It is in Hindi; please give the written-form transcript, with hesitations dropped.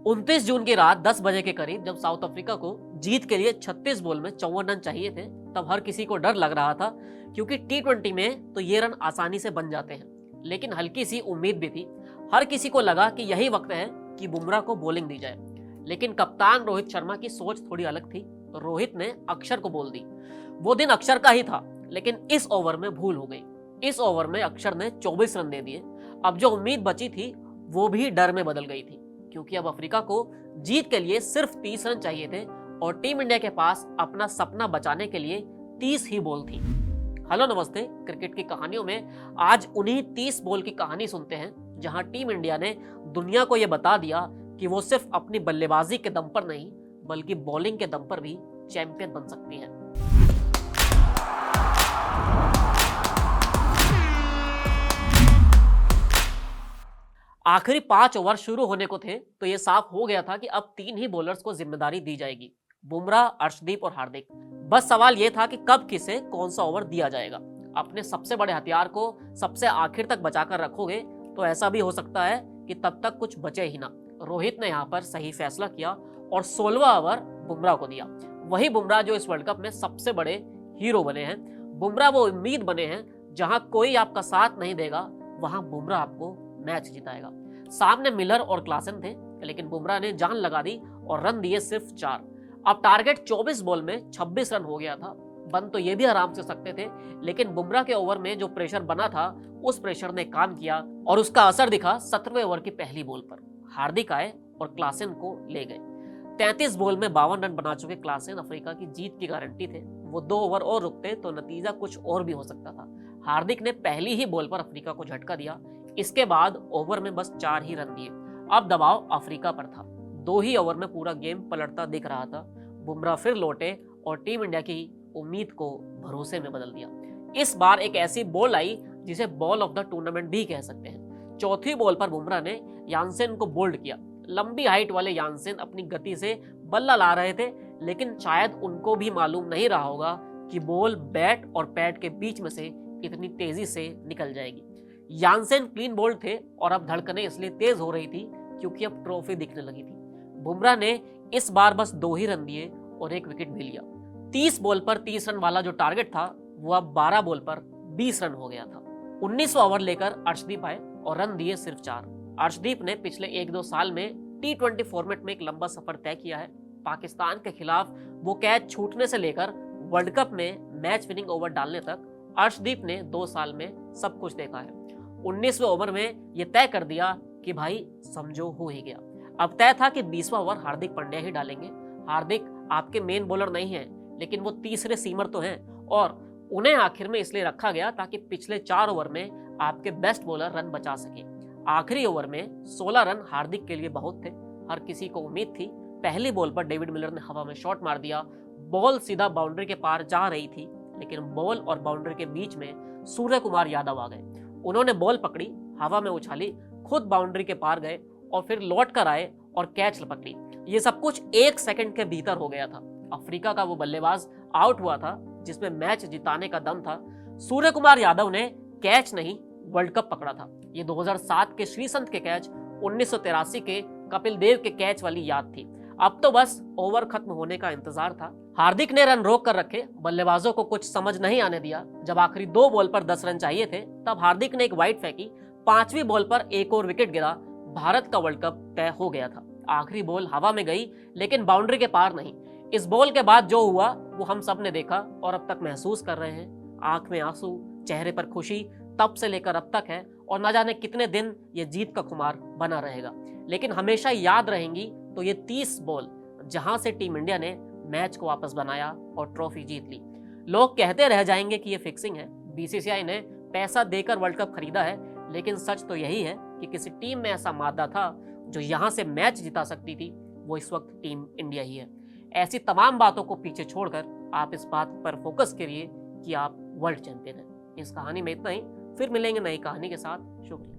29 जून की रात 10 बजे के करीब जब साउथ अफ्रीका को जीत के लिए 36 बॉल में 54 रन चाहिए थे, तब हर किसी को डर लग रहा था, क्योंकि T20 में तो ये रन आसानी से बन जाते हैं। लेकिन हल्की सी उम्मीद भी थी। हर किसी को लगा कि यही वक्त है कि बुमराह को बॉलिंग दी जाए। लेकिन कप्तान रोहित शर्मा की सोच थोड़ी अलग थी। रोहित ने अक्षर को बॉल दी। वो दिन अक्षर का ही था, लेकिन इस ओवर में भूल हो गई। इस ओवर में अक्षर ने 24 रन दे दिए। अब जो उम्मीद बची थी वो भी डर में बदल गई थी, क्योंकि अब अफ्रीका को जीत के लिए सिर्फ 30 रन चाहिए थे और टीम इंडिया के पास अपना सपना बचाने के लिए 30 ही बॉल थी। हेलो नमस्ते, क्रिकेट की कहानियों में आज उन्हीं 30 बॉल की कहानी सुनते हैं, जहां टीम इंडिया ने दुनिया को यह बता दिया कि वो सिर्फ अपनी बल्लेबाजी के दम पर नहीं, बल्कि बॉलिंग के दम पर भी चैंपियन बन सकती है। आखिरी 5 ओवर शुरू होने को थे तो यह साफ हो गया था कि अब 3 ही बॉलर्स को जिम्मेदारी दी जाएगी, बुमराह, अर्शदीप और हार्दिक। बस सवाल यह था कि कब किसे कौन सा ओवर दिया जाएगा। अपने सबसे बड़े हथियार को सबसे आखिर तक बचाकर रखोगे तो ऐसा भी हो सकता है कि तब तक कुछ बचे ही ना। रोहित ने यहाँ पर सही फैसला किया और 16वां ओवर बुमराह को दिया। वही बुमराह जो इस वर्ल्ड कप में सबसे बड़े हीरो बने हैं। बुमराह वो उम्मीद बने हैं, जहां कोई आपका साथ नहीं देगा वहां बुमराह आपको मैच जिताएगा। सामने मिलर और क्लासन थे, लेकिन बुमराह ने जान लगा दी और रन दिए सिर्फ 4। अब टारगेट 24 बॉल में 26 रन हो गया था। बन तो ये भी आराम से सकते थे, लेकिन बुमराह के ओवर में जो प्रेशर बना था उस प्रेशर ने काम किया और उसका असर दिखा 17वें ओवर की पहली बॉल पर। हार्दिक आए और क्लासन को ले गए। 33 बॉल में 52 रन बना चुके क्लासन अफ्रीका की जीत की गारंटी थे। वो 2 ओवर और रुकते तो नतीजा कुछ और भी हो सकता था। हार्दिक ने पहली ही बॉल पर अफ्रीका को झटका दिया। इसके बाद ओवर में बस 4 ही रन दिए। अब दबाव अफ्रीका पर था। 2 ही ओवर में पूरा गेम पलटता दिख रहा था। बुमराह फिर लौटे और टीम इंडिया की उम्मीद को भरोसे में बदल दिया। इस बार एक ऐसी बॉल आई जिसे बॉल ऑफ द टूर्नामेंट भी कह सकते हैं। चौथी बॉल पर बुमराह ने यानसेन को बोल्ड किया। लंबी हाइट वाले यानसेन अपनी गति से बल्ला ला रहे थे, लेकिन शायद उनको भी मालूम नहीं रहा होगा कि बॉल बैट और पैड के बीच में से इतनी तेजी से निकल जाएगी। यानसेन क्लीन बोल्ड थे और अब धड़कनें इसलिए तेज हो रही थी क्योंकि अब ट्रॉफी दिखने लगी थी। बुमराह ने इस बार बस 2 ही रन दिए और 1 विकेट भी लिया। 30 बॉल पर 30 रन वाला जो टारगेट था वो अब 12 बॉल पर 20 रन हो गया था। 19वां ओवर लेकर अर्शदीप आए और रन दिए सिर्फ 4। अर्शदीप ने पिछले 1-2 साल में T20 फॉर्मेट में एक लंबा सफर तय किया है। पाकिस्तान के खिलाफ वो कैच छूटने से लेकर वर्ल्ड कप में मैच विनिंग ओवर डालने तक अर्शदीप ने 2 साल में सब कुछ देखा है। 19वें ओवर में यह तय कर दिया कि भाई समझो हो ही गया। अब तय था कि 20वां ओवर हार्दिक पांड्या ही डालेंगे। हार्दिक आपके मेन बॉलर नहीं हैं, लेकिन वो तीसरे सीमर तो हैं और उन्हें आखिर में इसलिए रखा गया ताकि पिछले 4 ओवर में आपके बेस्ट बॉलर रन बचा सके। आखिरी ओवर में 16 रन हार्दिक के लिए बहुत थे। हर किसी को उम्मीद थी। पहली बॉल पर डेविड मिलर ने हवा में शॉट मार दिया। बॉल सीधा बाउंड्री के पार जा रही थी, लेकिन बॉल और बाउंड्री के बीच में सूर्य कुमार यादव आ गए। उन्होंने बॉल पकड़ी, हवा में उछाली, खुद बाउंड्री के पार गए और फिर लौट कर आए और कैच पकड़ी। ये सब कुछ 1 सेकंड के भीतर हो गया था। अफ्रीका का वो बल्लेबाज आउट हुआ था जिसमें मैच जिताने का दम था। सूर्य कुमार यादव ने कैच नहीं वर्ल्ड कप पकड़ा था। ये 2007 के श्रीसंत के कैच, 1983 के कपिल देव के कैच वाली याद थी। अब तो बस ओवर खत्म होने का इंतजार था। हार्दिक ने रन रोक कर रखे, बल्लेबाजों को कुछ समझ नहीं आने दिया। जब आखिरी 2 बॉल पर 10 रन चाहिए थे, तब हार्दिक ने एक वाइड फेंकी। 5वीं बॉल पर एक और विकेट गिरा। भारत का वर्ल्ड कप तय हो गया था। आखिरी बॉल हवा में गई, लेकिन बाउंड्री के पार नहीं। इस बॉल के बाद जो हुआ वो हम सब ने देखा और अब तक महसूस कर रहे हैं। आंख में आंसू, चेहरे पर खुशी तब से लेकर अब तक है और न जाने कितने दिन ये जीत का खुमार बना रहेगा। लेकिन हमेशा याद रहेंगी तो ये 30 बॉल, जहां से टीम इंडिया ने मैच को वापस बनाया और ट्रॉफी जीत ली। लोग कहते रह जाएंगे कि ये फिक्सिंग है, BCCI ने पैसा देकर वर्ल्ड कप खरीदा है, लेकिन सच तो यही है कि किसी टीम में ऐसा मादा था जो यहां से मैच जिता सकती थी। वो इस वक्त टीम इंडिया ही है। ऐसी तमाम बातों को पीछे छोड़कर आप इस बात पर फोकस करिए कि आप वर्ल्ड चैंपियन हैं। इस कहानी में इतना ही। फिर मिलेंगे नई कहानी के साथ। शुक्रिया।